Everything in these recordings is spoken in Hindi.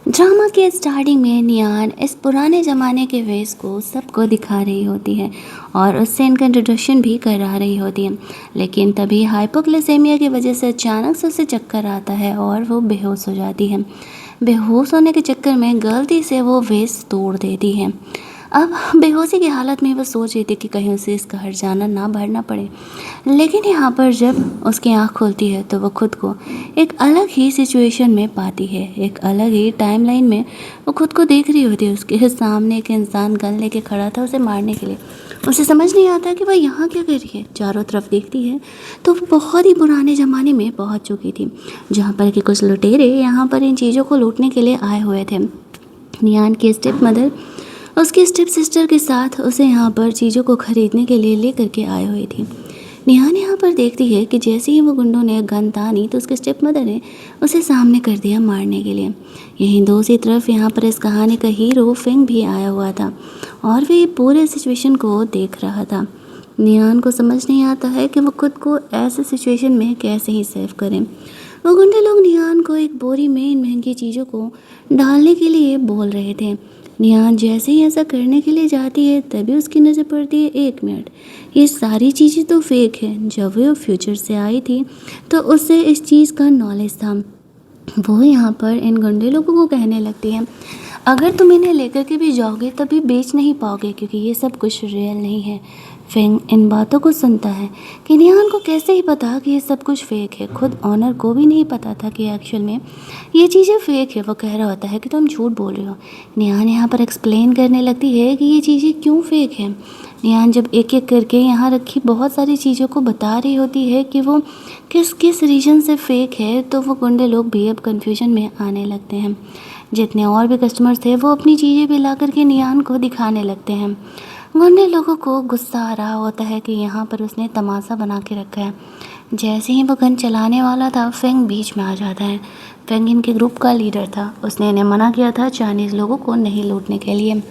ड्रामा के स्टार्टिंग में नियान इस पुराने ज़माने के वेश को सबको दिखा रही होती है और उससे इनका इंट्रोडक्शन भी करा रही होती है। लेकिन तभी हाइपोग्लिसेमिया की वजह से अचानक से उसे चक्कर आता है और वो बेहोश हो जाती है। बेहोश होने के चक्कर में गलती से वो वेश तोड़ देती है। अब बेहोशी की हालत में वो सोच रही थी कि कहीं उसे इसका हर्जाना ना भरना पड़े। लेकिन यहाँ पर जब उसकी आँख खुलती है तो वो खुद को एक अलग ही सिचुएशन में पाती है। एक अलग ही टाइमलाइन में वो खुद को देख रही होती है। उसके सामने एक इंसान गन लेके खड़ा था उसे मारने के लिए। उसे समझ नहीं आता कि वह यहाँ क्या कर रही है। चारों तरफ देखती है तो वो बहुत ही पुराने ज़माने में पहुँच चुकी थी, जहाँ पर कि कुछ लुटेरे यहाँ पर इन चीज़ों को लूटने के लिए आए हुए थे। नियान की स्टेप मदर उसकी स्टेप सिस्टर के साथ उसे यहाँ पर चीज़ों को खरीदने के लिए लेकर के आई हुई थी। निहान यहाँ पर देखती है कि जैसे ही वो गुंडों ने गन तानी तो उसके स्टेप मदर ने उसे सामने कर दिया मारने के लिए। यहीं दूसरी तरफ यहाँ पर इस कहानी का हीरो फेंग भी आया हुआ था और वे पूरे सिचुएशन को देख रहा था। निहान को समझ नहीं आता है कि वो खुद को ऐसे सिचुएशन में कैसे ही सेव करें। वो गुंडे लोग निहान को एक बोरी में इन महंगी चीज़ों को डालने के लिए बोल रहे थे। निहान जैसे ही ऐसा करने के लिए जाती है तभी उसकी नज़र पड़ती है, 1 मिनट, ये सारी चीज़ें तो फेक है। जब वो फ्यूचर से आई थी तो उसे इस चीज़ का नॉलेज था। वो यहाँ पर इन गुंडे लोगों को कहने लगती है, अगर तुम इन्हें लेकर के भी जाओगे तभी बेच नहीं पाओगे क्योंकि ये सब कुछ रियल नहीं है। फेंग इन बातों को सुनता है कि निहान को कैसे ही पता कि ये सब कुछ फेक है। खुद ऑनर को भी नहीं पता था कि एक्चुअल में ये चीज़ें फेक है। वो कह रहा होता है कि तुम झूठ बोल रहे हो। निहान यहाँ पर एक्सप्लेन करने लगती है कि ये चीज़ें क्यों फेक है। निहान जब एक एक करके यहाँ रखी बहुत सारी चीज़ों को बता रही होती है कि वो किस किस रीजन से फेक है, तो वो गुंडे लोग भी अब कन्फ्यूजन में आने लगते हैं। जितने और भी कस्टमर्स थे वो अपनी चीज़ें भी ला करके नियान को दिखाने लगते हैं। गुंडे लोगों को गुस्सा आ रहा होता है कि यहाँ पर उसने तमाशा बना के रखा है। जैसे ही वो गन चलाने वाला था फेंग बीच में आ जाता है। फेंग इनके ग्रुप का लीडर था। उसने इन्हें मना किया था चाइनीज़ लोगों को नहीं लूटने के लिए।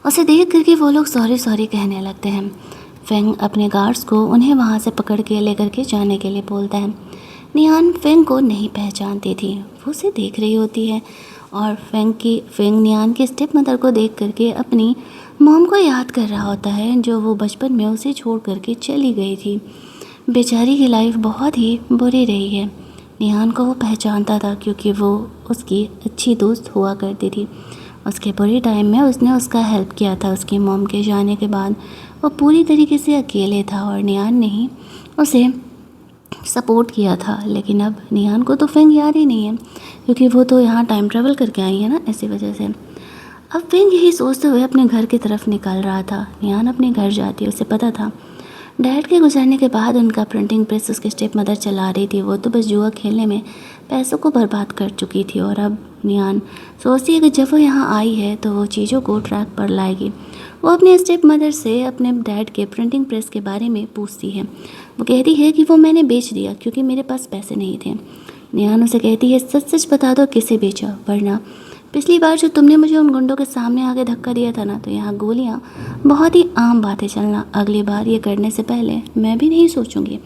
उसे देख करके वो लोग सॉरी सॉरी कहने लगते हैं। फेंग अपने गार्ड्स को उन्हें वहाँ से पकड़ के लेकर के जाने के लिए बोलता है। निहान फेंग को नहीं पहचानती थी। वो उसे देख रही होती है और फेंग निहान की स्टेप मदर को देख करके अपनी मॉम को याद कर रहा होता है, जो वो बचपन में उसे छोड़ करके चली गई थी। बेचारी की लाइफ बहुत ही बुरी रही है। निहान को वो पहचानता था क्योंकि वो उसकी अच्छी दोस्त हुआ करती थी। उसके बुरे टाइम में उसने उसका हेल्प किया था। उसकी मॉम के जाने के बाद वो पूरी तरीके से अकेले था और निहान ने ही उसे सपोर्ट किया था। लेकिन अब निहान को तो फेंग याद ही नहीं है क्योंकि वो तो यहाँ टाइम ट्रैवल करके आई है ना, इसी वजह से। अब फेंग यही सोचते हुए अपने घर की तरफ निकल रहा था। निहान अपने घर जाती है। उसे पता था डैड के गुजरने के बाद उनका प्रिंटिंग प्रेस उसकी स्टेप मदर चला रही थी। वो तो बस जुआ खेलने में पैसों को बर्बाद कर चुकी थी और अब निहान सोचती है कि जब वो यहाँ आई है तो वो चीज़ों को ट्रैक पर लाएगी। वो अपने स्टेप मदर से अपने डैड के प्रिंटिंग प्रेस के बारे में पूछती है। वो कहती है कि वो मैंने बेच दिया क्योंकि मेरे पास पैसे नहीं थे। निहान उसे कहती है, सच सच बता दो किसे बेचा, वरना पिछली बार जो तुमने मुझे उन गुंडों के सामने आके धक्का दिया था ना, तो यहाँ गोलियाँ बहुत ही आम बात है। चलना, अगली बार ये करने से पहले मैं भी नहीं सोचूंगी।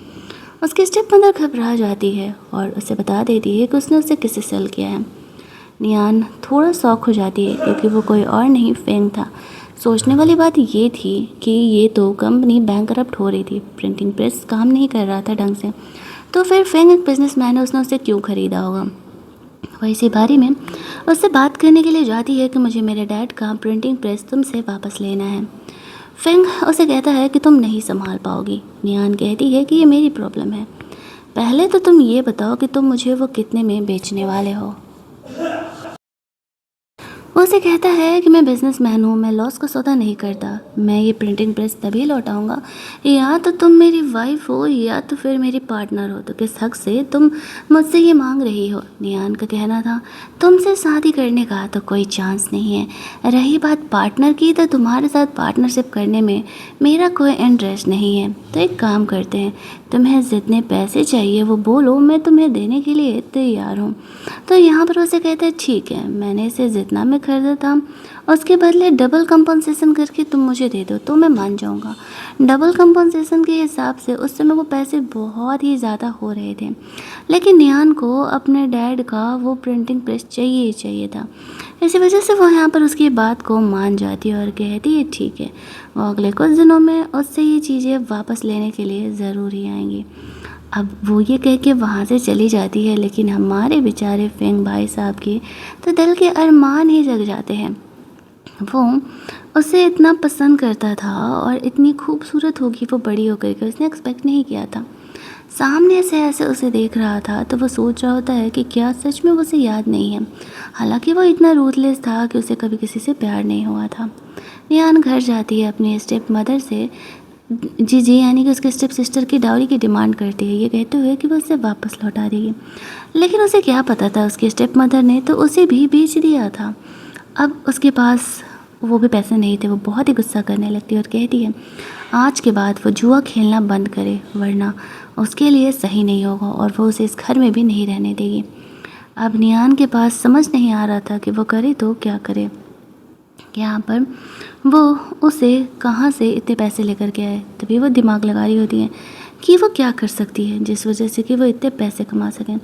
उसकी स्टेप मदर घबरा जाती है और उसे बता देती है कि उसने उसे किसे सेल किया है। नियान थोड़ा शॉक हो जाती है क्योंकि वो कोई और नहीं फेंग था। सोचने वाली बात ये थी कि ये तो कंपनी बैंकरप्ट हो रही थी, प्रिंटिंग प्रेस काम नहीं कर रहा था ढंग से, तो फिर फेंग एक बिजनेसमैन है, उसने उसे क्यों ख़रीदा होगा। वह इसी बारी में उससे बात करने के लिए जाती है कि मुझे मेरे डैड का प्रिंटिंग प्रेस तुमसे वापस लेना है। फेंग उसे कहता है कि तुम नहीं संभाल पाओगी। नियान कहती है कि ये मेरी प्रॉब्लम है, पहले तो तुम ये बताओ कि तुम मुझे वो कितने में बेचने वाले हो। वो उसे कहता है कि मैं बिजनेसमैन हूँ, मैं लॉस का सौदा नहीं करता। मैं ये प्रिंटिंग प्रेस तभी लौटाऊंगा या तो तुम मेरी वाइफ हो या तो फिर मेरी पार्टनर हो। तो किस हक से तुम मुझसे ये मांग रही हो। नियान का कहना था, तुमसे शादी करने का तो कोई चांस नहीं है। रही बात पार्टनर की, तो तुम्हारे साथ पार्टनरशिप करने में मेरा कोई इंटरेस्ट नहीं है। तो एक काम करते हैं, तुम्हें जितने पैसे चाहिए वो बोलो, मैं तुम्हें देने के लिए तैयार हूँ। तो यहाँ पर उसे कहता है, ठीक है, मैंने इसे जितना में खरीदा था उसके बदले डबल कंपनसेशन करके तुम मुझे दे दो तो मैं मान जाऊँगा। डबल कंपनसेशन के हिसाब से उस समय वो पैसे बहुत ही ज़्यादा हो रहे थे, लेकिन नियान को अपने डैड का वो प्रिंटिंग प्रेस चाहिए ही चाहिए था। इसी वजह से वो यहाँ पर उसकी बात को मान जाती है और कहती है ठीक है, वो अगले कुछ दिनों में उससे ये चीज़ें वापस लेने के लिए ज़रूर ही आएंगी। अब वो ये कह के वहाँ से चली जाती है, लेकिन हमारे बेचारे फेंग भाई साहब के तो दिल के अरमान ही जग जाते हैं। वो उसे इतना पसंद करता था और इतनी खूबसूरत होगी वो बड़ी होकर के उसने एक्सपेक्ट नहीं किया था। सामने से ऐसे उसे देख रहा था तो वो सोच रहा होता है कि क्या सच में उसे याद नहीं है। हालांकि वो इतना रूथलेस था कि उसे कभी किसी से प्यार नहीं हुआ था। नियान घर जाती है अपनी स्टेप मदर से जी जी यानी कि उसके स्टेप सिस्टर की डाउरी की डिमांड करती है, ये कहते हुए कि वो उसे वापस लौटा देगी। लेकिन उसे क्या पता था उसकी स्टेप मदर ने तो उसे भी बेच दिया था। अब उसके पास वो भी पैसे नहीं थे। वो बहुत ही गुस्सा करने लगती है और कहती है आज के बाद वो जुआ खेलना बंद करे, वरना उसके लिए सही नहीं होगा और वो उसे इस घर में भी नहीं रहने देगी। अब नियान के पास समझ नहीं आ रहा था कि वो करे तो क्या करे। यहाँ पर वो उसे कहाँ से इतने पैसे लेकर के आए, तभी वो दिमाग लगा रही होती है कि वो क्या कर सकती है जिस वजह से कि वो इतने पैसे कमा सकें।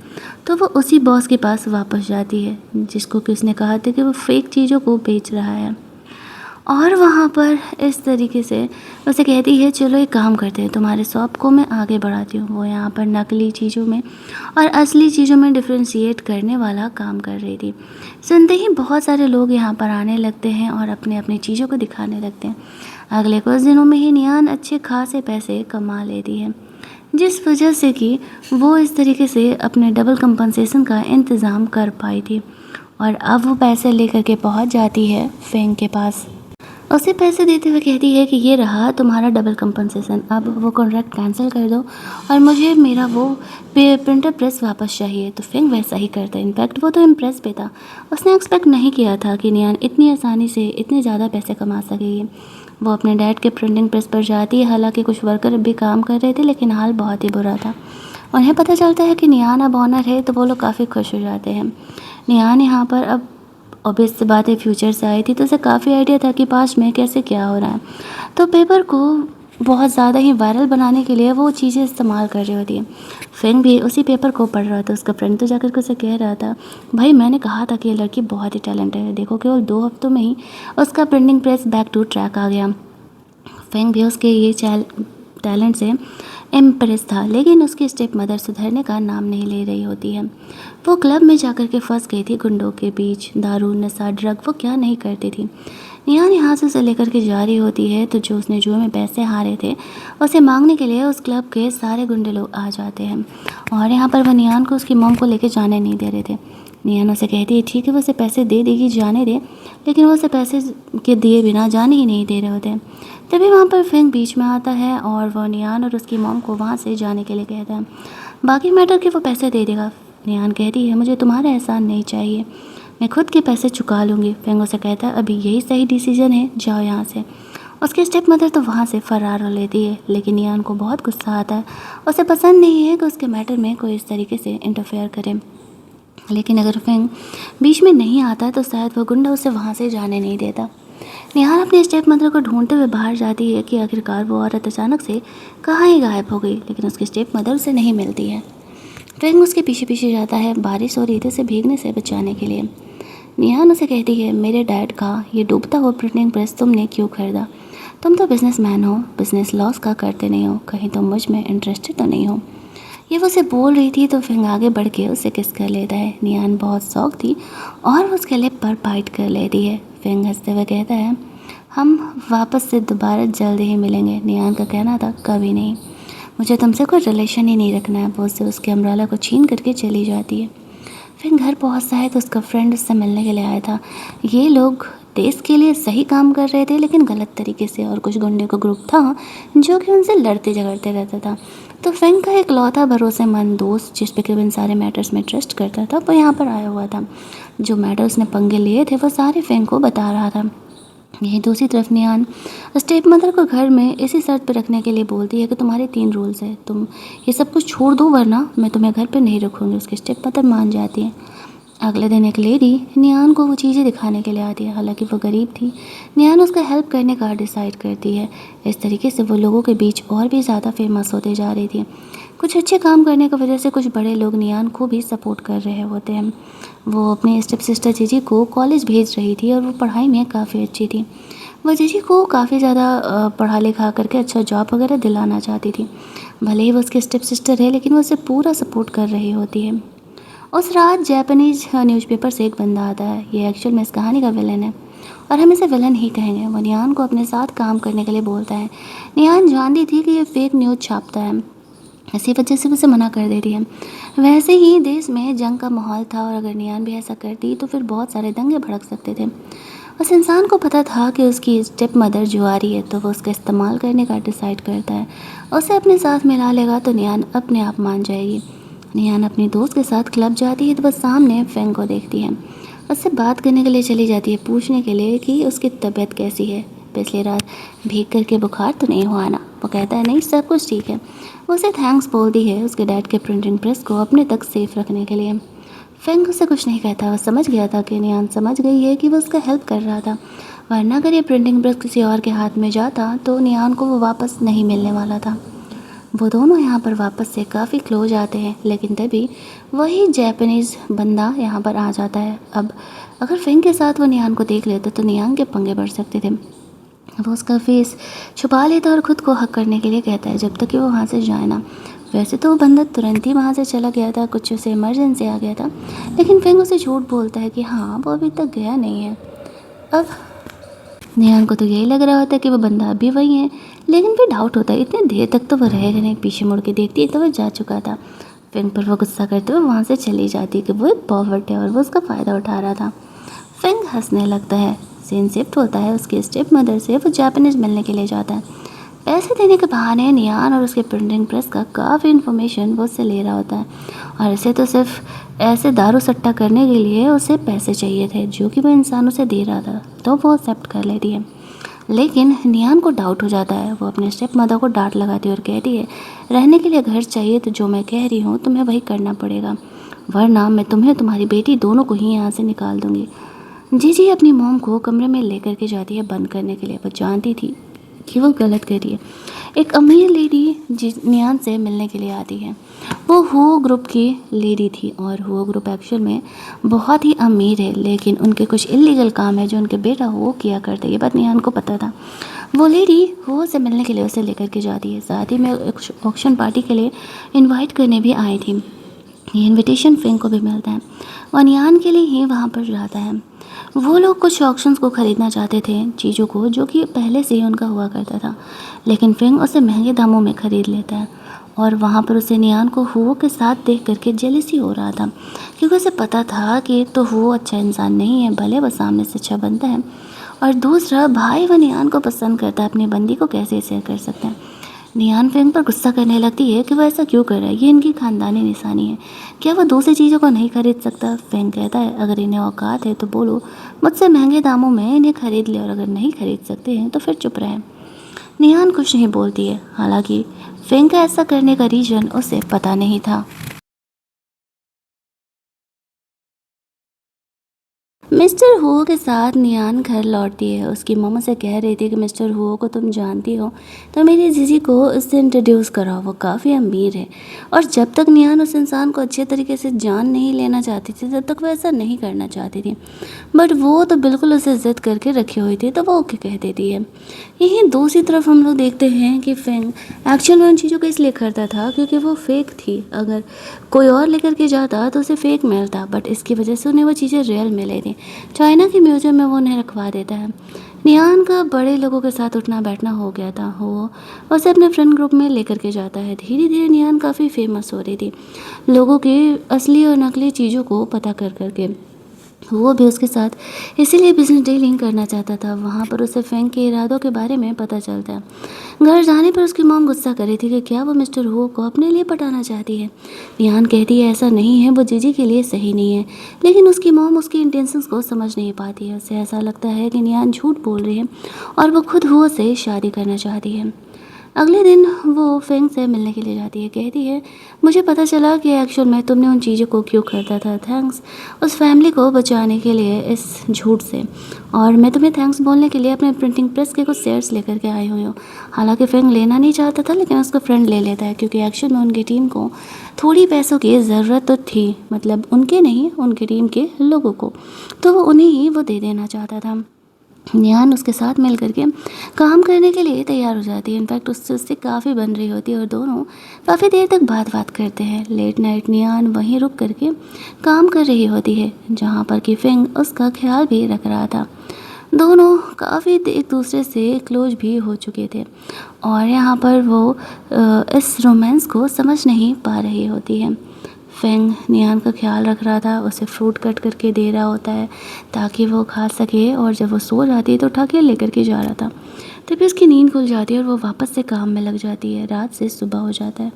तो वो उसी बॉस के पास वापस जाती है जिसको कि उसने कहा था कि वो फेक चीज़ों को बेच रहा है, और वहाँ पर इस तरीके से उसे कहती है चलो एक काम करते हैं, तुम्हारे शॉप को मैं आगे बढ़ाती हूँ। वो यहाँ पर नकली चीज़ों में और असली चीज़ों में डिफ्रेंशिएट करने वाला काम कर रही थी। सुनते ही बहुत सारे लोग यहाँ पर आने लगते हैं और अपने अपनी चीज़ों को दिखाने लगते हैं। अगले कुछ दिनों में ही नियान अच्छे खासे पैसे कमा लेती है, जिस वजह से कि वो इस तरीके से अपने डबल कंपनसेशन का इंतज़ाम कर पाई थी। और अब वो पैसे लेकर के पहुँच जाती है फेंग के पास। उसे पैसे देते हुए कहती है कि ये रहा तुम्हारा डबल कंपनसेशन, अब वो कॉन्ट्रैक्ट कैंसिल कर दो और मुझे मेरा वो प्रिंटर प्रेस वापस चाहिए। तो फेंग वैसा ही करता है। इनफैक्ट वो तो इम्प्रेस पे था, उसने एक्सपेक्ट नहीं किया था कि नियान इतनी आसानी से इतने ज़्यादा पैसे कमा सकेगी। वो अपने डैड के प्रिंटिंग प्रेस पर जाती है, हालांकि कुछ वर्कर भी काम कर रहे थे लेकिन हाल बहुत ही बुरा था। उन्हें पता चलता है कि नियान अब ऑनर है तो वो लोग काफ़ी खुश हो जाते हैं। नियान यहाँ पर अब ऑब्वियस सी बात है फ्यूचर से आई थी तो उसे काफ़ी आइडिया था कि पास्ट में कैसे क्या हो रहा है। तो पेपर को बहुत ज़्यादा ही वायरल बनाने के लिए वो चीज़ें इस्तेमाल कर रही होती है। फेंग भी उसी पेपर को पढ़ रहा था। उसका फ्रेंड तो जाकर के उसे कह रहा था भाई मैंने कहा था कि ये लड़की बहुत ही टैलेंटेड है, देखो केवल 2 हफ्तों में ही उसका printing press back to track आ गया। फेंग भी उसके ये टैलेंट से इम्प्रेस था, लेकिन उसकी स्टेप मदर सुधरने का नाम नहीं ले रही होती है। वो क्लब में जाकर के फंस गई थी गुंडों के बीच, दारू नशा ड्रग वो क्या नहीं करती थी। नियान यहाँ से उसे लेकर के जा रही होती है तो जो उसने जुए में पैसे हारे थे उसे मांगने के लिए उस क्लब के सारे गुंडे लोग आ जाते हैं और यहाँ पर वह नियान को उसकी मॉम को लेके जाने नहीं दे रहे थे। नियान उसे कहती है ठीक है वो उसे पैसे दे देगी, जाने दे, लेकिन वो उसे पैसे के दिए बिना जाने ही नहीं दे रहे होते। तभी वहाँ पर फेंग बीच में आता है और वो नियान और उसकी मॉम को वहाँ से जाने के लिए कहता है। बाकी मैटर के वो पैसे दे देगा। नियान कहती है मुझे तुम्हारा एहसान नहीं चाहिए, मैं खुद के पैसे चुका लूँगी। फेंग उसे कहता है अभी यही सही डिसीजन है, जाओ यहाँ से। उसकी स्टेप मदर तो वहाँ से फरार हो लेती है, लेकिन नियान को बहुत गुस्सा आता है। उसे पसंद नहीं है कि उसके मैटर में कोई इस तरीके से इंटरफेयर करे, लेकिन अगर फेंग बीच में नहीं आता तो शायद वो गुंडा उसे वहाँ से जाने नहीं देता। निहार अपनी स्टेप मदर को ढूंढते हुए बाहर जाती है कि आखिरकार वो औरत अचानक से कहाँ ही गायब हो गई, लेकिन उसकी स्टेप मदर उसे नहीं मिलती है। फेंग उसके पीछे पीछे जाता है बारिश और रेते से भीगने से बचाने के लिए। निहान उसे कहती है मेरे डैड का ये डूबता हुआ प्रिंटिंग प्रेस तुमने क्यों खरीदा? तुम तो बिजनेसमैन हो, बिजनेस लॉस का करते नहीं हो, कहीं तुम मुझ में इंटरेस्टेड तो नहीं हो? ये वो उसे बोल रही थी तो फेंग आगे बढ़ के उसे किस कर लेता है। नियान बहुत शौक थी और उसके लिप पर बाइट कर लेती है। फेंग हंसते हुए कहता है हम वापस से दोबारा जल्द ही मिलेंगे। नियान का कहना था कभी नहीं, मुझे तुमसे कोई रिलेशन ही नहीं रखना है। वो उससे उसके अम्ब्रेला को छीन करके चली जाती है। फिर घर पहुंचता है तो उसका फ्रेंड उससे मिलने के लिए आया था। ये लोग देश के लिए सही काम कर रहे थे लेकिन गलत तरीके से, और कुछ गुंडे का ग्रुप था जो कि उनसे लड़ते झगड़ते रहता था। तो फेंग का एक लौता भरोसेमंद दोस्त जिस पे केवल इन सारे मैटर्स में ट्रस्ट करता था वो यहाँ पर आया हुआ था। जो मैटर उसने पंगे लिए थे वो सारे फेंग को बता रहा था। यही दूसरी तरफ नियान स्टेप मदर को घर में इसी शर्त पर रखने के लिए बोलती है कि तुम्हारे 3 रूल्स हैं, तुम ये सब कुछ छोड़ दो वरना मैं तुम्हें घर पर नहीं रखूँगी। उसकी स्टेप मदर मान जाती है। अगले दिन एक लेडी नियान को वो चीज़ें दिखाने के लिए आती है। हालांकि वो गरीब थी, नियान उसका हेल्प करने का डिसाइड करती है। इस तरीके से वो लोगों के बीच और भी ज़्यादा फेमस होते जा रही थी। कुछ अच्छे काम करने की वजह से कुछ बड़े लोग नियान को भी सपोर्ट कर रहे होते हैं। वो अपने स्टेप सिस्टर जीजी को कॉलेज भेज रही थी और वो पढ़ाई में काफ़ी अच्छी थी। वो जीजी को काफ़ी ज़्यादा पढ़ा लिखा करके अच्छा जॉब वगैरह दिलाना चाहती थी। भले ही वो उसकी स्टेप सिस्टर है, लेकिन वो उसे पूरा सपोर्ट कर रही होती है। उस रात जापानीज न्यूज़पेपर से एक बंदा आता है। ये एक्चुअल में इस कहानी का विलन है और हम इसे विलन ही कहेंगे। वो नियान को अपने साथ काम करने के लिए बोलता है। नियान जानती थी कि ये फेक न्यूज़ छापता है, इसी वजह से उसे मना कर देती है। वैसे ही देश में जंग का माहौल था और अगर नियान भी ऐसा करती तो फिर बहुत सारे दंगे भड़क सकते थे। उस इंसान को पता था कि उसकी स्टेप मदर जुआरी है, तो वो उसका इस्तेमाल करने का डिसाइड करता है। उसे अपने साथ मिला लेगा तो नियान अपने आप मान जाएगी। नियान अपनी दोस्त के साथ क्लब जाती है तो वह सामने फेंग को देखती है। उससे बात करने के लिए चली जाती है, पूछने के लिए कि उसकी तबीयत कैसी है, पिछली रात भीग करके बुखार तो नहीं हुआ ना। वो कहता है नहीं, सब कुछ ठीक है। वो उसे थैंक्स बोलती है उसके डैड के प्रिंटिंग प्रेस को अपने तक सेफ रखने के लिए। फेंग उसे कुछ नहीं कहता। वो समझ गया था कि नियान समझ गई है कि वो उसका हेल्प कर रहा था, वरना अगर ये प्रिंटिंग प्रेस किसी और के हाथ में जाता तो नियान को वो वापस नहीं मिलने वाला था। वो दोनों यहाँ पर वापस से काफ़ी क्लोज आते हैं, लेकिन तभी वही जापानीज़ बंदा यहाँ पर आ जाता है। अब अगर फेंग के साथ वो नियान को देख लेता तो नियान के पंगे बढ़ सकते थे। वो उसका फेस छुपा लेता और ख़ुद को हक करने के लिए कहता है जब तक कि वो वहाँ से जाए ना। वैसे तो वो बंदा तुरंत ही वहाँ से चला गया था, कुछ उसे इमरजेंसी आ गया था, लेकिन फेंग उसे झूठ बोलता है कि हाँ वो अभी तक गया नहीं है। अब निहान को तो यही लग रहा होता है कि वो बंदा अभी वही है, लेकिन फिर डाउट होता है इतनी देर तक तो वो रहेगा नहीं। पीछे मुड़ के देखती है तो वह जा चुका था। फिंग पर वो गुस्सा करते हुए वहाँ से चली जाती है कि वो एक परवर्ट है और वो उसका फ़ायदा उठा रहा था। फिंग हंसने लगता है। सीन शिफ्ट होता है उसकी स्टेप मदर से। वो जापानीज़ मिलने के लिए जाता है। पैसे देने के बहाने नियान और उसके प्रिंटिंग प्रेस का काफ़ी इन्फॉर्मेशन वो उससे ले रहा होता है और इसे तो सिर्फ ऐसे दारू सट्टा करने के लिए उसे पैसे चाहिए थे जो कि वो इंसान उसे दे रहा था, तो वो एक्सेप्ट कर लेती है। लेकिन नियान को डाउट हो जाता है। वो अपने स्टेप मदर को डांट लगाती है और कहती है रहने के लिए घर चाहिए तो जो मैं कह रही हूँ तुम्हें वही करना पड़ेगा, वरना मैं तुम्हें तुम्हारी बेटी दोनों को ही यहाँ से निकाल दूँगी। जी अपनी मोम को कमरे में लेकर के जाती है बंद करने के लिए। वो जानती थी कि वो गलत कर रही है। एक अमीर लेडी नियान से मिलने के लिए आती है। वो हुओ ग्रुप की लेडी थी और हुओ ग्रुप एक्चुअल में बहुत ही अमीर है, लेकिन उनके कुछ इलीगल काम है जो उनके बेटा वो किया करते। ये बात नियान को पता था। वो लेडी हुओ से मिलने के लिए उसे लेकर के जाती है। साथ ही में एक ऑक्शन पार्टी के लिए इनवाइट करने भी आई थी। ये इनविटेशन फेंग को भी मिलता है और नियान के लिए ही वहाँ पर जाता है। वो लोग कुछ ऑक्शंस को ख़रीदना चाहते थे, चीज़ों को जो कि पहले से ही उनका हुआ करता था, लेकिन फेंग उसे महंगे दामों में ख़रीद लेता है और वहाँ पर उसे नियान को हुओ के साथ देख करके जेलसी हो रहा था, क्योंकि उसे पता था कि एक तो हुओ अच्छा इंसान नहीं है, भले वह सामने से अच्छा बनता है, और दूसरा भाई वह नियान को पसंद करता है, अपनी बंदी को कैसे शेयर कर सकता है। नियान फेंग पर गुस्सा करने लगती है कि वह ऐसा क्यों कर रहा है, ये इनकी खानदानी निशानी है, क्या वह दूसरी चीज़ों को नहीं खरीद सकता। फेंग कहता है अगर इन्हें औकात है तो बोलो, मुझसे महंगे दामों में इन्हें खरीद ले, और अगर नहीं खरीद सकते हैं तो फिर चुप रहें। नियान कुछ नहीं बोलती है, हालांकि फेंग का ऐसा करने का रीज़न उसे पता नहीं था। मिस्टर हुओ के साथ नियान घर लौटती है। उसकी मम्मा से कह रही थी कि मिस्टर हुओ को तुम जानती हो तो मेरी जीजी को उससे इंट्रोड्यूस कराओ, वो काफ़ी अमीर है। और जब तक नियान उस इंसान को अच्छे तरीके से जान नहीं लेना चाहती थी तब तक वो ऐसा नहीं करना चाहती थी, बट वो तो बिल्कुल उसे ज़िद करके रखी हुई थी, तो वो ओके कह देती है। यहीं दूसरी तरफ हम लोग देखते हैं कि फेंग एक्चुअल में उन चीज़ों को इसलिए करता था क्योंकि वो फेक थी। अगर कोई और लेकर के जाता तो उसे फेक मिलता, बट इसकी वजह से उन्हें वो चीज़ें रियल मिले थी। चाइना के म्यूजियम में वो उन्हें रखवा देता है। नियान का बड़े लोगों के साथ उठना बैठना हो गया था। वो उसे अपने फ्रेंड ग्रुप में लेकर के जाता है। धीरे धीरे नियान काफ़ी फेमस हो रही थी, लोगों की असली और नकली चीज़ों को पता कर करके। वो भी उसके साथ इसीलिए बिजनेस डीलिंग करना चाहता था। वहाँ पर उसे फेंग के इरादों के बारे में पता चलता है। घर जाने पर उसकी मॉम गुस्सा कर रही थी कि क्या वो मिस्टर हुओ को अपने लिए पटाना चाहती है। नियान कहती है ऐसा नहीं है, वो जीजी के लिए सही नहीं है, लेकिन उसकी मॉम उसकी इंटेंशंस को समझ नहीं पाती है। उसे ऐसा लगता है कि नियान झूठ बोल रही है और वो खुद हुओ से शादी करना चाहती है। अगले दिन वो फेंग से मिलने के लिए जाती है। कहती है, मुझे पता चला कि एक्चुअल में तुमने उन चीज़ों को क्यों खरीदा था। थैंक्स उस फैमिली को बचाने के लिए इस झूठ से। और मैं तुम्हें थैंक्स बोलने के लिए अपने प्रिंटिंग प्रेस के कुछ शेयर्स लेकर के आई हुई हूँ। हालांकि फेंग लेना नहीं चाहता था, लेकिन उसका फ्रेंड ले लेता है क्योंकि एक्चुअल में उनकी टीम को थोड़ी पैसों की ज़रूरत तो थी, मतलब उनके नहीं, उनकी टीम के लोगों को, तो वो उन्हें ही वो दे देना चाहता था। निहान उसके साथ मिल करके काम करने के लिए तैयार हो जाती है। इनफैक्ट उससे काफ़ी बन रही होती है और दोनों काफ़ी देर तक बात करते हैं। लेट नाइट निहान वहीं रुक करके काम कर रही होती है जहाँ पर कि फेंग उसका ख्याल भी रख रहा था। दोनों काफ़ी एक दूसरे से क्लोज भी हो चुके थे और यहाँ पर वो इस रोमांस को समझ नहीं पा रही होती है। फेंग नियान का ख्याल रख रहा था, उसे फ्रूट कट करके दे रहा होता है ताकि वो खा सके, और जब वो सो जाती है तो उठा के लेकर के जा रहा था। तभी उसकी नींद खुल जाती है और वो वापस से काम में लग जाती है। रात से सुबह हो जाता है।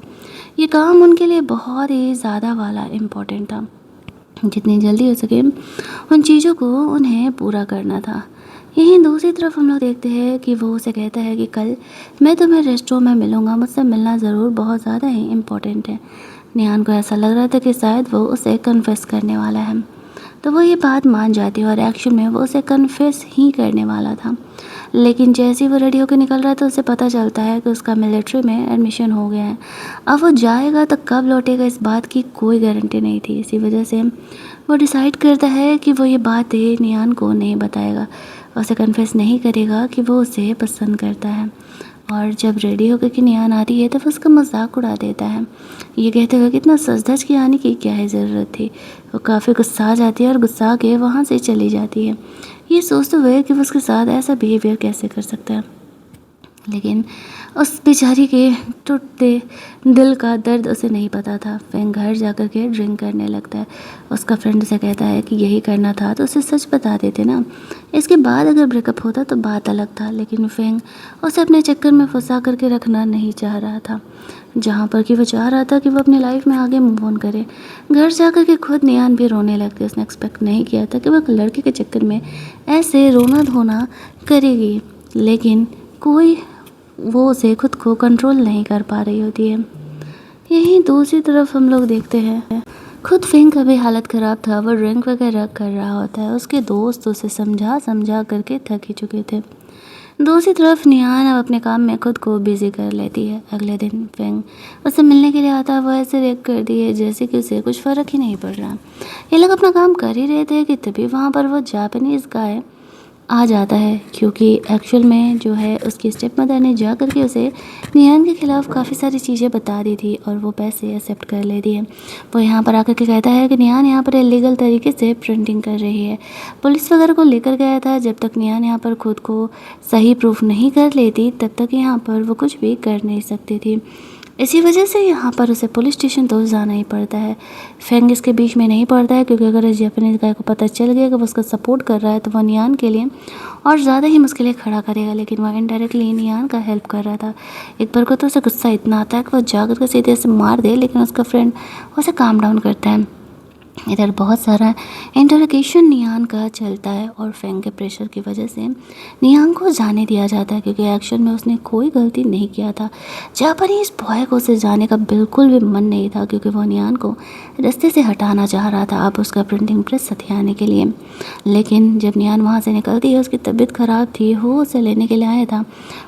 ये काम उनके लिए बहुत ही ज़्यादा वाला इम्पोर्टेंट था। जितनी जल्दी हो सके उन चीज़ों को उन्हें पूरा करना था। यहीं दूसरी तरफ हम लोग देखते हैं कि वो उसे कहता है कि कल मैं तुम्हें रेस्टोरेंट में मिलूँगा, मुझसे मिलना ज़रूर, बहुत ज़्यादा ही इम्पोर्टेंट है। निहान को ऐसा लग रहा था कि शायद वो उसे कन्फेस करने वाला है, तो वो ये बात मान जाती है और एक्शन में वो उसे कन्फेस ही करने वाला था। लेकिन जैसे ही वो रेडी होकर निकल रहा था, उसे पता चलता है कि उसका मिलिट्री में एडमिशन हो गया है। अब वो जाएगा तो कब लौटेगा इस बात की कोई गारंटी नहीं थी। इसी वजह से वो डिसाइड करता है कि वो ये बात निहान को नहीं बताएगा, उसे कन्फेस नहीं करेगा कि वो उसे पसंद करता है। और जब रेडी होकर के निहान आती है तो वो उसका मजाक उड़ा देता है, ये कहते हुए कि इतना सज धज के आने की क्या ही ज़रूरत थी। वो काफ़ी गुस्सा जाती है और गुस्सा के वहाँ से चली जाती है, ये सोचते हुए कि वो उसके साथ ऐसा बिहेवियर कैसे कर सकता है। लेकिन उस बेचारी के टूटते दिल का दर्द उसे नहीं पता था। फेंग घर जाकर के ड्रिंक करने लगता है। उसका फ्रेंड उसे कहता है कि यही करना था तो उसे सच बता देते ना, इसके बाद अगर ब्रेकअप होता तो बात अलग था। लेकिन फेंग उसे अपने चक्कर में फंसा करके रखना नहीं चाह रहा था, जहाँ पर कि वो चाह रहा था कि वो अपनी लाइफ में आगे मूव ऑन करे। घर जाकर के खुद नियान भी रोने लगती। उसने एक्सपेक्ट नहीं किया था कि वो एक लड़के के चक्कर में ऐसे रोना धोना करेगी, लेकिन कोई वो उसे खुद को कंट्रोल नहीं कर पा रही होती है। यहीं दूसरी तरफ हम लोग देखते हैं खुद फेंग का भी हालत ख़राब था। वो ड्रिंक वगैरह कर रहा होता है। उसके दोस्त उसे समझा करके थक ही चुके थे। दूसरी तरफ निहान अब अपने काम में खुद को बिजी कर लेती है। अगले दिन फेंग उससे मिलने के लिए आता है। वो ऐसे रिएक्ट करती है जैसे कि उसे कुछ फ़र्क ही नहीं पड़ रहा। ये लोग अपना काम कर ही रहे थे कि तभी वहाँ पर वो जापानीज़ गाय आ जाता है, क्योंकि एक्चुअल में जो है उसकी स्टेप मदर ने जा कर के उसे निहान के ख़िलाफ़ काफ़ी सारी चीज़ें बता दी थी और वो पैसे एक्सेप्ट कर लेती है। वो यहाँ पर आकर के कहता है कि निहान यहाँ पर इलीगल तरीके से प्रिंटिंग कर रही है। पुलिस वगैरह को लेकर गया था। जब तक निहान यहाँ पर खुद को सही प्रूफ नहीं कर लेती तब तक यहाँ पर वो कुछ भी कर नहीं सकती थी। इसी वजह से यहाँ पर उसे पुलिस स्टेशन तो जाना ही पड़ता है। फेंग इसके बीच में नहीं पड़ता है, क्योंकि अगर इस जापानीज़ गाय को पता चल गया कि वो उसका सपोर्ट कर रहा है तो वह नियान के लिए और ज़्यादा ही मुश्किलें खड़ा करेगा। लेकिन वह इनडायरेक्टली नियान का हेल्प कर रहा था। एक बार को तो उसे गुस्सा इतना आता है कि वो जाकर के सीधे से मार दे, लेकिन उसका फ्रेंड उसे काम डाउन करता है। इधर बहुत सारा इंटरोगेशन निहान का चलता है और फेंग के प्रेशर की वजह से निहान को जाने दिया जाता है, क्योंकि एक्शन में उसने कोई गलती नहीं किया था। जापानीज़ बॉय को उसे जाने का बिल्कुल भी मन नहीं था, क्योंकि वो निहान को रास्ते से हटाना चाह रहा था अब उसका प्रिंटिंग प्रेस हथियाने के लिए। लेकिन जब निहान वहाँ से निकलती है, उसकी तबीयत ख़राब थी, वो उसे लेने के लिए आया था।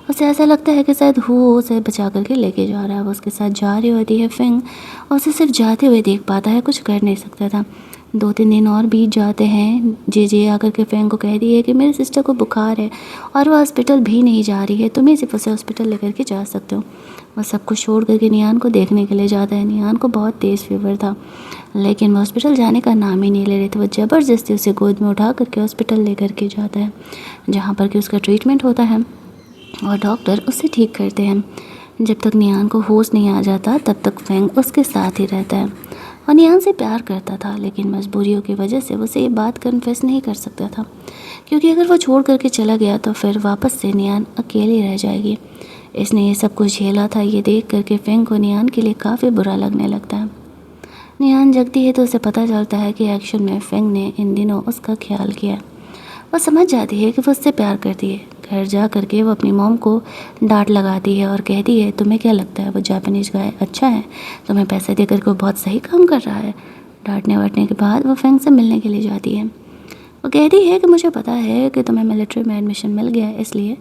उसे ऐसा लगता है कि शायद वो उसे बचा करके लेके जा रहा है। वो उसके साथ जा रही होती है। फेंग उसे सिर्फ जाते हुए देख पाता है, कुछ कर नहीं सकता था। 2-3 दिन और बीत जाते हैं। जे आकर के फेंग को कह दी है कि मेरी सिस्टर को बुखार है और वो हॉस्पिटल भी नहीं जा रही है, तुम ही सिर्फ उसे हॉस्पिटल लेकर के जा सकते हो। वो सब कुछ छोड़ करके निहान को देखने के लिए जाता है। निहान को बहुत तेज़ फीवर था, लेकिन वो हॉस्पिटल जाने का नाम ही नहीं ले रहे थे। वो ज़बरदस्ती उसे गोद में उठा करके हॉस्पिटल लेकर के जाता है, जहाँ पर कि उसका ट्रीटमेंट होता है और डॉक्टर उसे ठीक करते हैं। जब तक निहान को होश नहीं आ जाता तब तक फेंग उसके साथ ही रहता है और निहान से प्यार करता था। लेकिन मजबूरियों की वजह से उसे ये बात कन्फेस नहीं कर सकता था, क्योंकि अगर वो छोड़ करके चला गया तो फिर वापस से निहान अकेली रह जाएगी। इसने ये सब कुछ झेला था। ये देख करके फेंग को निहान के लिए काफ़ी बुरा लगने लगता है। निहान जगती है तो उसे पता चलता है कि एक्शन में फेंग ने इन दिनों उसका ख्याल किया। वो समझ जाती है कि वो उससे प्यार करती है। घर जा कर के वो अपनी मॉम को डांट लगाती है और कहती है तुम्हें क्या लगता है वो जापानीज गाय अच्छा है, तुम्हें पैसे दे कर के बहुत सही काम कर रहा है। डांटने वाटने के बाद वो फेंग से मिलने के लिए जाती है। वो कहती है कि मुझे पता है कि तुम्हें मिलिट्री में एडमिशन मिल गया है, इसलिए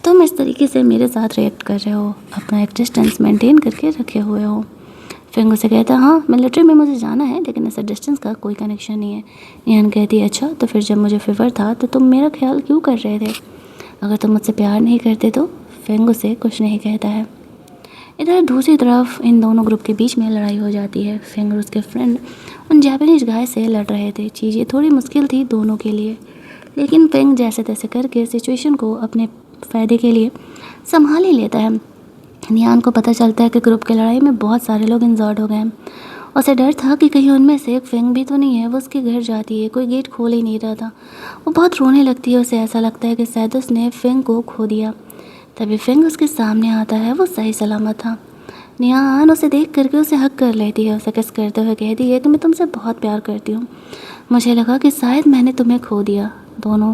तुम इस तरीके से मेरे साथ रिएक्ट कर रहे हो, अपना एक डिस्टेंस मेंटेन करके रखे हुए हो। फेंग उसे कहता है हाँ मिलिट्री में मुझे जाना है, लेकिन ऐसा डिस्टेंस का कोई कनेक्शन नहीं है। निहान कहती है अच्छा तो फिर जब मुझे फीवर था तो तुम मेरा ख्याल क्यों कर रहे थे, अगर तुम मुझसे प्यार नहीं करते तो। फेंग उसे कुछ नहीं कहता है। इधर दूसरी तरफ इन दोनों ग्रुप के बीच में लड़ाई हो जाती है। फेंग और उसके फ्रेंड उन जापानीज गाय से लड़ रहे थे। चीज़ें थोड़ी मुश्किल थी दोनों के लिए, लेकिन फेंग जैसे तैसे करके सिचुएशन को अपने फ़ायदे के लिए संभाल ही लेता है। नियान को पता चलता है कि ग्रुप की लड़ाई में बहुत सारे लोग इंजर्ड हो गए। उसे डर था कि कहीं उनमें से एक फेंग भी तो नहीं है। वो उसके घर जाती है, कोई गेट खोल ही नहीं रहा था। वो बहुत रोने लगती है। उसे ऐसा लगता है कि शायद उसने फेंग को खो दिया। तभी फेंग उसके सामने आता है। वो सही सलामत था। नियान उसे देख करके उसे हक कर लेती है। उसे किस करते हुए कहती है कि मैं तुमसे बहुत प्यार करती हूँ, मुझे लगा कि शायद मैंने तुम्हें खो दिया। दोनों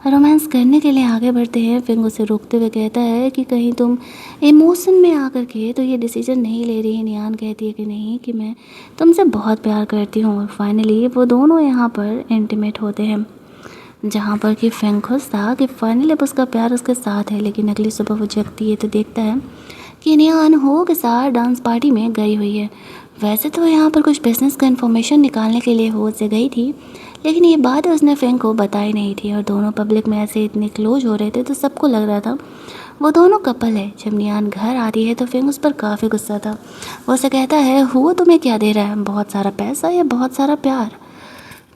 रोमांस करने के लिए आगे बढ़ते हैं। फिंग उसे रोकते हुए कहता है कि कहीं तुम इमोशन में आकर के तो ये डिसीजन नहीं ले रही। नियान कहती है कि नहीं, कि मैं तुमसे बहुत प्यार करती हूँ। और फाइनली वो दोनों यहाँ पर इंटीमेट होते हैं, जहाँ पर कि फेंग खुश था कि फाइनली अब उसका प्यार उसके साथ है। लेकिन अगली सुबह वो जगती है तो देखता है कि नियान हो के साथ डांस पार्टी में गई हुई है। वैसे तो यहाँ पर कुछ बिजनेस का इन्फॉर्मेशन निकालने के लिए हो से गई थी, लेकिन ये बात उसने फेंग को बताई नहीं थी। और दोनों पब्लिक में ऐसे इतने क्लोज हो रहे थे तो सबको लग रहा था वो दोनों कपल है। जब नियान घर आती है तो फेंग उस पर काफ़ी गुस्सा था। वो उसे कहता है वो तुम्हें क्या दे रहा है, बहुत सारा पैसा या बहुत सारा प्यार।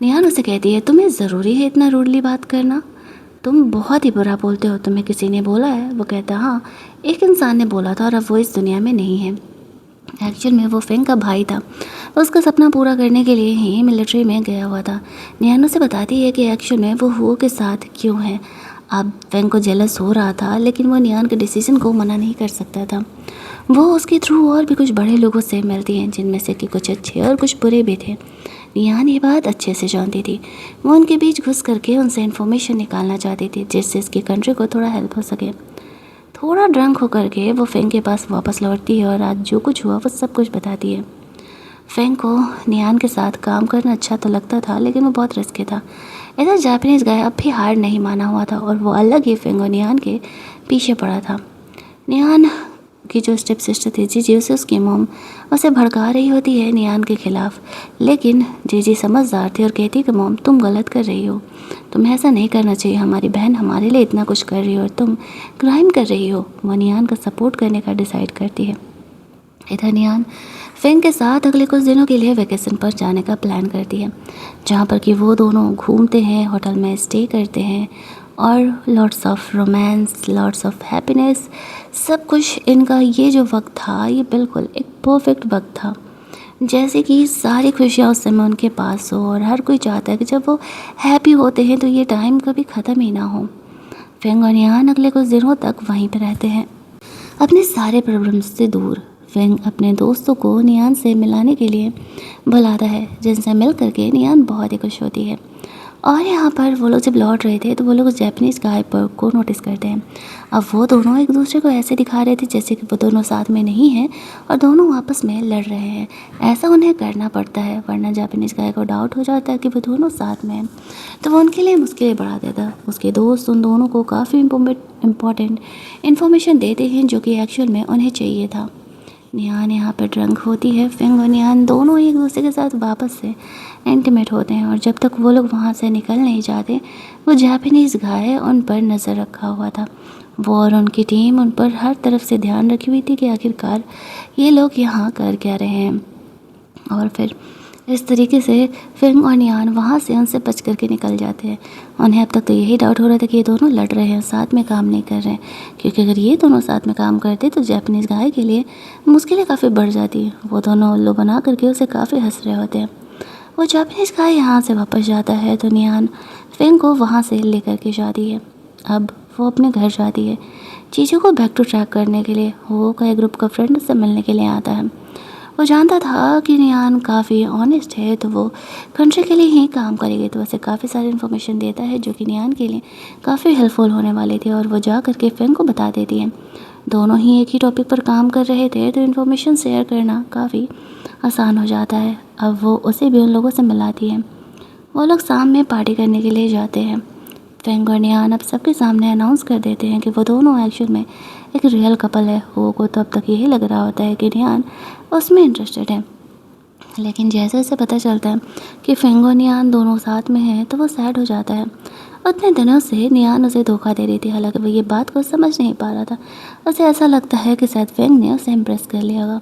निहान उसे कहती है तुम्हें ज़रूरी है इतना रूडली बात करना, तुम बहुत ही बुरा बोलते हो, तुम्हें किसी ने बोला है। वो कहता हाँ, एक इंसान ने बोला था और अब वो इस दुनिया में नहीं है। एक्चुअल में वो फेंग का भाई था। वो उसका सपना पूरा करने के लिए ही मिलिट्री में गया हुआ था। निहान उसे बताती है कि एक्चुअल में वो हुओ के साथ क्यों है। अब फेंग को जेलस हो रहा था, लेकिन वो निहान के डिसीजन को मना नहीं कर सकता था। वो उसके थ्रू और भी कुछ बड़े लोगों से मिलती हैं, जिनमें से कि कुछ अच्छे और कुछ बुरे भी थे। निहान ये बात अच्छे से जानती थी। वो उनके बीच घुस करके उनसे इन्फॉर्मेशन निकालना चाहती थी, जिससे इसकी कंट्री को थोड़ा हेल्प हो सके। थोड़ा ड्रंक होकर के वो फेंग के पास वापस लौटती है और आज जो कुछ हुआ वो सब कुछ बताती है। फेंग को नियान के साथ काम करना अच्छा तो लगता था, लेकिन वो बहुत रिस्की था। इधर जापानीज गाय अब भी हार नहीं माना हुआ था और वो अलग ही फेंग और नियान के पीछे पड़ा था। नियान की जो स्टेप सिस्टर थी जीजी, उसे उसकी मॉम उसे भड़का रही होती है नियान के खिलाफ। लेकिन जीजी समझदार थी और कहती कि मॉम तुम गलत कर रही हो, तुम्हें ऐसा नहीं करना चाहिए, हमारी बहन हमारे लिए इतना कुछ कर रही हो और तुम क्राइम कर रही हो। वो नियान का सपोर्ट करने का डिसाइड करती है। इधर नियान फेंग के साथ अगले कुछ दिनों के लिए वेकेशन पर जाने का प्लान करती है, जहाँ पर कि वो दोनों घूमते हैं, होटल में स्टे करते हैं और lots of romance, lots of happiness, सब कुछ। इनका ये जो वक्त था ये बिल्कुल एक परफेक्ट वक्त था, जैसे कि सारी खुशियाँ उस समय उनके पास हो। और हर कोई चाहता है कि जब वो हैप्पी होते हैं तो ये टाइम कभी ख़त्म ही ना हो। फेंग और नियान अगले कुछ दिनों तक वहीं पर रहते हैं, अपने सारे प्रॉब्लम्स से दूर। फेंग अपने दोस्तों को नियान से मिलाने के लिए बुलाता है, जिनसे मिल करके नियान बहुत ही खुश होती है। और यहाँ पर वो लोग जब लौट रहे थे तो वो लोग उस जापानीज़ गाय पर को नोटिस करते हैं। अब वो दोनों एक दूसरे को ऐसे दिखा रहे थे जैसे कि वो दोनों साथ में नहीं हैं और दोनों आपस में लड़ रहे हैं। ऐसा उन्हें करना पड़ता है, वरना जापानीज़ गाय को डाउट हो जाता है कि वो दोनों साथ में हैं, तो वो उनके लिए मुश्किलें बढ़ा देता। उसके दोस्त उन दोनों को काफ़ी इम्पोर्टेंट इन्फॉर्मेशन देते हैं जो कि एक्चुअल में उन्हें चाहिए था। निहान यहाँ पर ड्रंक होती है। फेंग और निहान दोनों एक दूसरे के साथ वापस से इंटीमेट होते हैं और जब तक वो लोग वहाँ से निकल नहीं जाते वो जापानीज़ गाय उन पर नज़र रखा हुआ था। वो और उनकी टीम उन पर हर तरफ से ध्यान रखी हुई थी कि आखिरकार ये लोग यहाँ कर क्या रहे हैं। और फिर इस तरीके से फेंग और नियान वहाँ से उनसे बच करके निकल जाते हैं। उन्हें अब तक तो यही डाउट हो रहा था कि ये दोनों लड़ रहे हैं, साथ में काम नहीं कर रहे हैं, क्योंकि अगर ये दोनों साथ में काम करते तो जापानीज़ गाय के लिए मुश्किलें काफ़ी बढ़ जाती हैं। वो दोनों उल्लू बना करके उसे काफ़ी हंस रहे होते हैं। वो जापानीज़ गाय यहाँ से वापस जाता है तो नियान फेंग को वहाँ से लेकर के जाती है। अब वो अपने घर जाती है चीज़ों को बैक टू ट्रैक करने के लिए। वो का एक ग्रुप का फ्रेंड उससे मिलने के लिए आता है। वो जानता था कि नियान काफ़ी ऑनेस्ट है, तो वो कंट्री के लिए ही काम करेगी। तो उसे काफ़ी सारी इन्फॉर्मेशन देता है जो कि नियान के लिए काफ़ी हेल्पफुल होने वाली थी, और वो जा करके फेंग को बता देती है। दोनों ही एक ही टॉपिक पर काम कर रहे थे, तो इन्फॉर्मेशन शेयर करना काफ़ी आसान हो जाता है। अब वो उसे भी उन लोगों से मिलाती है। वो लोग शाम में पार्टी करने के लिए जाते हैं। फेंग और नियान अब सबके सामने अनाउंस कर देते हैं कि वो दोनों एक्चुअल में एक रियल कपल है। वो को तो अब तक यही लग रहा होता है कि नियान उसमें इंटरेस्टेड है, लेकिन जैसे उसे पता चलता है कि फेंग और नियान दोनों साथ में हैं, तो वो सैड हो जाता है। उतने दिनों से नियान उसे धोखा दे रही थी, हालांकि वो ये बात को समझ नहीं पा रहा था। उसे ऐसा लगता है कि शायद फेंग ने उसे इम्प्रेस कर लिया होगा।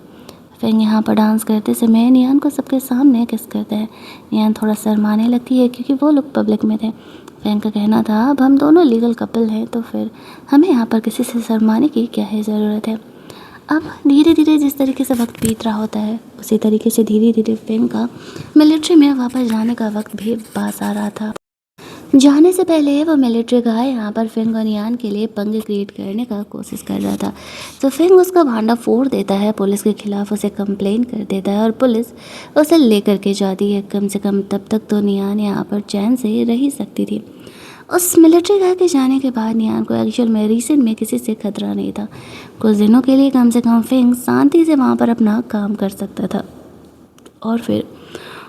फेंग यहाँ पर डांस करते समय नियान को सबके सामने किस करता है। नियान थोड़ा शर्माने लगती है क्योंकि वो लोग पब्लिक में थे। फेंग का कहना था, अब हम दोनों लीगल कपल हैं, तो फिर हमें यहाँ पर किसी से शर्माने की क्या है ज़रूरत है। अब धीरे धीरे जिस तरीके से वक्त बीत रहा होता है, उसी तरीके से धीरे धीरे फेंग का मिलिट्री में वापस जाने का वक्त भी पास आ रहा था। जाने से पहले वो मिलिट्री का यहाँ पर फेंग और नियान के लिए पंगे क्रिएट करने का कोशिश कर रहा था। तो फेंग उसका भांडा फोड़ देता है, पुलिस के खिलाफ उसे कंप्लेन कर देता है, और पुलिस उसे लेकर के जाती है। कम से कम तब तक तो नियान यहाँ पर चैन से रह ही सकती थी। उस मिलिट्री गाय के जाने के बाद नियान को एक्चुअल में रीसेंट में किसी से खतरा नहीं था। कुछ दिनों के लिए कम से कम फेंग शांति से वहाँ पर अपना काम कर सकता था, और फिर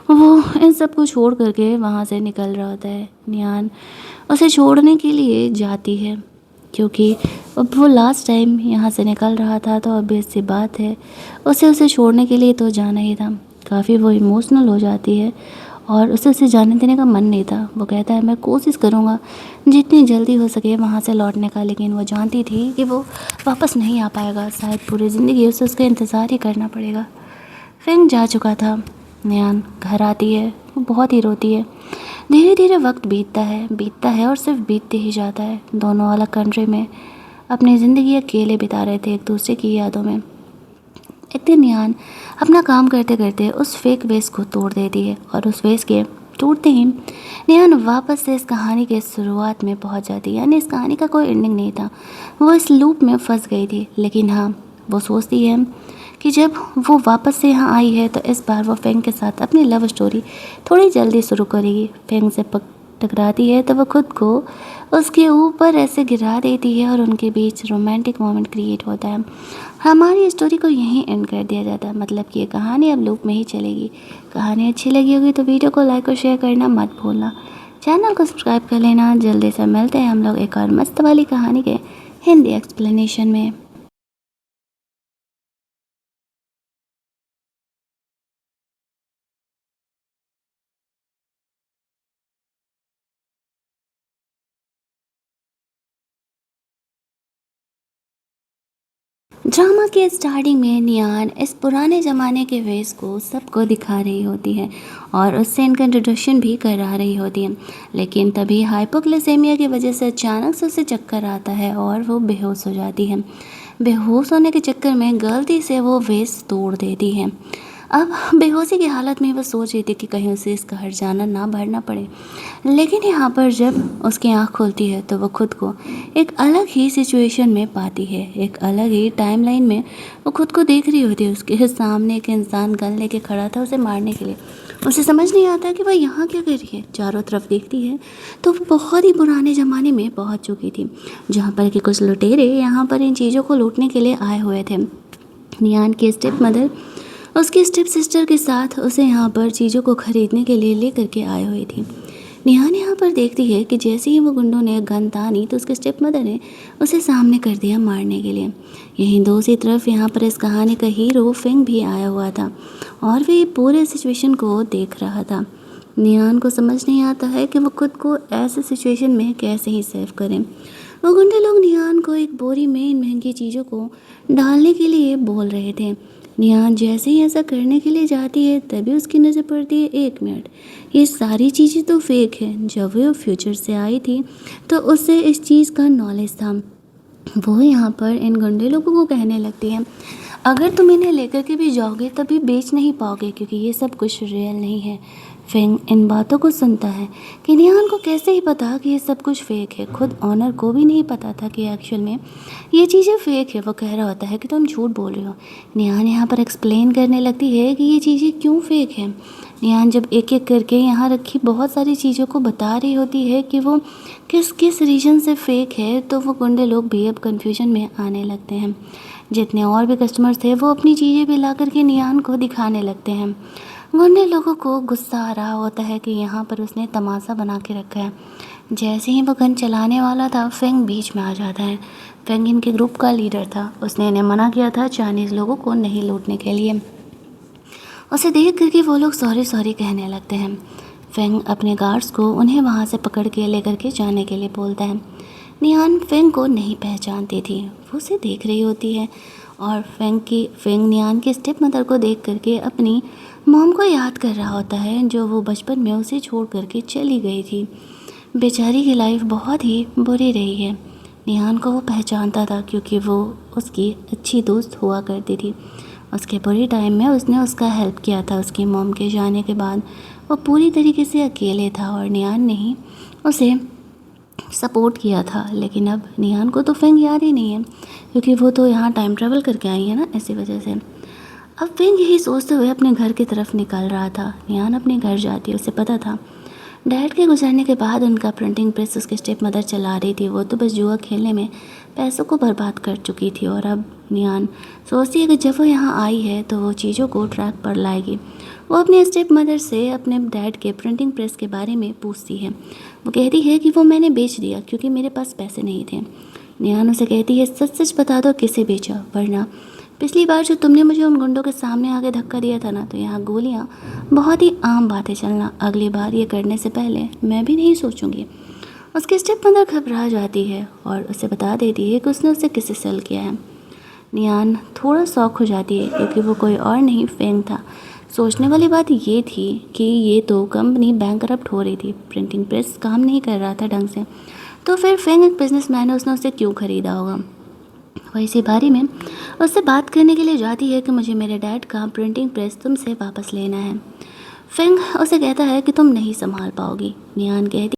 वो इन सब को छोड़ करके वहाँ से निकल रहा होता है। नियान उसे छोड़ने के लिए जाती है, क्योंकि अब वो लास्ट टाइम यहाँ से निकल रहा था, तो ऑब्वियस सी बात है उसे छोड़ने के लिए तो जाना ही था। काफ़ी वो इमोशनल हो जाती है, और उसे जाने देने का मन नहीं था। वो कहता है, मैं कोशिश करूँगा जितनी जल्दी हो सके वहाँ से लौटने का, लेकिन वो जानती थी कि वो वापस नहीं आ पाएगा। शायद पूरी ज़िंदगी उसे उसका इंतज़ार ही करना पड़ेगा। फेंग जा चुका था। नियान घर आती है, वो बहुत ही रोती है। धीरे धीरे वक्त बीतता है और सिर्फ बीतते ही जाता है। दोनों अलग कंट्री में अपनी ज़िंदगी अकेले बिता रहे थे, एक दूसरे की यादों में। एक दिन नियान अपना काम करते करते उस फेक वेस को तोड़ देती है, और उस वेस के टूटते ही नियान वापस से इस कहानी के शुरुआत में पहुंच जाती है। यानी इस कहानी का कोई एंडिंग नहीं था, वो इस लूप में फंस गई थी। लेकिन हाँ, वो सोचती है कि जब वो वापस से यहाँ आई है, तो इस बार वो फेंग के साथ अपनी लव स्टोरी थोड़ी जल्दी शुरू करेगी। फेंग से टकराती है तो वो खुद को उसके ऊपर ऐसे गिरा देती है, और उनके बीच रोमांटिक मोमेंट क्रिएट होता है। हमारी स्टोरी को यहीं एंड कर दिया जाता है, मतलब कि ये कहानी अब लूप में ही चलेगी। कहानी अच्छी लगी होगी तो वीडियो को लाइक और शेयर करना मत भूलना। चैनल को सब्सक्राइब कर लेना। जल्दी से मिलते हैं हम लोग एक और मस्त वाली कहानी के हिंदी एक्सप्लेनेशन में। ड्रामा के स्टार्टिंग में नियान इस पुराने ज़माने के वेश को सबको दिखा रही होती है, और उससे इनका इंट्रोडक्शन भी करा रही होती है। लेकिन तभी हाइपोग्लिसेमिया की वजह से अचानक से उसे चक्कर आता है, और वो बेहोश हो जाती है। बेहोश होने के चक्कर में गलती से वो वेश तोड़ देती है। अब बेहोशी की हालत में वो सोच रही थी कि कहीं उसे इसका हट जाना ना भरना पड़े। लेकिन यहाँ पर जब उसकी आँख खुलती है, तो वो खुद को एक अलग ही सिचुएशन में पाती है। एक अलग ही टाइमलाइन में वो खुद को देख रही होती है। उसके सामने एक इंसान गन लेके खड़ा था उसे मारने के लिए। उसे समझ नहीं आता कि वह यहाँ क्या कर रही है। चारों तरफ देखती है तो वो बहुत ही पुराने ज़माने में पहुँच चुकी थी, जहाँ पर कि कुछ लुटेरे यहाँ पर इन चीज़ों को लूटने के लिए आए हुए थे। नियान की स्टेप मदर उसकी स्टेप सिस्टर के साथ उसे यहाँ पर चीज़ों को खरीदने के लिए लेकर के आई हुई थी। निहान यहाँ पर देखती है कि जैसे ही वो गुंडों ने गन तानी, तो उसके स्टेप मदर ने उसे सामने कर दिया मारने के लिए। यहीं दूसरी तरफ यहाँ पर इस कहानी का हीरो फेंग भी आया हुआ था, और वे पूरे सिचुएशन को देख रहा था। निहान को समझ नहीं आता है कि वो खुद को ऐसे सिचुएशन में कैसे ही सेव करें। वो गुंडे लोग निहान को एक बोरी में इन महंगी चीज़ों को डालने के लिए बोल रहे थे। निहान जैसे ही ऐसा करने के लिए जाती है, तभी उसकी नज़र पड़ती है, 1 मिनट, ये सारी चीज़ें तो फेक है। जब वो फ्यूचर से आई थी तो उसे इस चीज़ का नॉलेज था। वो यहाँ पर इन गुंडे लोगों को कहने लगती है, अगर तुम इन्हें लेकर के भी जाओगे तभी बेच नहीं पाओगे क्योंकि ये सब कुछ रियल नहीं है। फेंग इन बातों को सुनता है कि निहान को कैसे ही पता कि ये सब कुछ फेक है। खुद ऑनर को भी नहीं पता था कि एक्चुअल में ये चीज़ें फेक है। वो कह रहा होता है कि तुम झूठ बोल रहे हो। निहान यहाँ पर एक्सप्लेन करने लगती है कि ये चीज़ें क्यों फेक है। निहान जब एक एक करके यहाँ रखी बहुत सारी चीज़ों को बता रही होती है कि वो किस किस रीजन से फेक है, तो वो गुंडे लोग भी अब कन्फ्यूजन में आने लगते हैं। जितने और भी कस्टमर थे वो अपनी चीज़ें भी ला करके निहान को दिखाने लगते हैं। गुंडे लोगों को गुस्सा आ रहा होता है कि यहाँ पर उसने तमाशा बना के रखा है। जैसे ही वो गन चलाने वाला था, फेंग बीच में आ जाता है। फेंग इनके ग्रुप का लीडर था। उसने इन्हें मना किया था चाइनीज़ लोगों को नहीं लूटने के लिए। उसे देख करके वो लोग सॉरी सॉरी कहने लगते हैं। फेंग अपने गार्ड्स को उन्हें वहाँ से पकड़ के लेकर के जाने के लिए बोलता है। निहान फेंग को नहीं पहचानती थी। वो उसे देख रही होती है और फेंग निहान की स्टेप मदर को देख करके अपनी मॉम को याद कर रहा होता है, जो वो बचपन में उसे छोड़ करके चली गई थी। बेचारी की लाइफ बहुत ही बुरी रही है। निहान को वो पहचानता था क्योंकि वो उसकी अच्छी दोस्त हुआ करती थी। उसके बुरे टाइम में उसने उसका हेल्प किया था। उसकी मॉम के जाने के बाद वो पूरी तरीके से अकेले था और निहान ने ही उसे सपोर्ट किया था। लेकिन अब निहान को तो फेंग याद ही नहीं है क्योंकि वो तो यहाँ टाइम ट्रैवल करके आई है ना, इसी वजह से। अब फेंग यही सोचते हुए अपने घर की तरफ निकल रहा था। निहान अपने घर जाती है। उसे पता था डैड के गुजरने के बाद उनका प्रिंटिंग प्रेस उसकी स्टेप मदर चला रही थी। वो तो बस जुआ खेलने में पैसों को बर्बाद कर चुकी थी और अब निहान सोचती है कि जब वो यहाँ आई है तो वो चीज़ों को ट्रैक पर लाएगी। वो अपने स्टेप मदर से अपने डैड के प्रिंटिंग प्रेस के बारे में पूछती है। वो कहती है कि वो मैंने बेच दिया क्योंकि मेरे पास पैसे नहीं थे। निहान उसे कहती है, सच सच बता दो किसे बेचा, वरना पिछली बार जो तुमने मुझे उन गुंडों के सामने आके धक्का दिया था ना, तो यहाँ गोलियाँ बहुत ही आम बात है। चलना, अगली बार ये करने से पहले मैं भी नहीं सोचूंगी। उसकी स्टेप मदर घबरा जाती है और उसे बता देती है कि उसने उसे किसे सेल किया है। नियान थोड़ा शॉक हो जाती है क्योंकि वो कोई और नहीं फेंग था। सोचने वाली बात ये थी कि ये तो कंपनी बैंकरप्ट हो रही थी, प्रिंटिंग प्रेस काम नहीं कर रहा था ढंग से, तो फिर फेंग एक बिजनेसमैन है, उसने उसे क्यों ख़रीदा होगा। वो इसी बारे में उससे बात करने के लिए जाती है कि मुझे मेरे डैड का प्रिंटिंग प्रेस तुमसे वापस लेना है। फेंग उसे कहता है कि तुम नहीं संभाल पाओगी। नियान कहती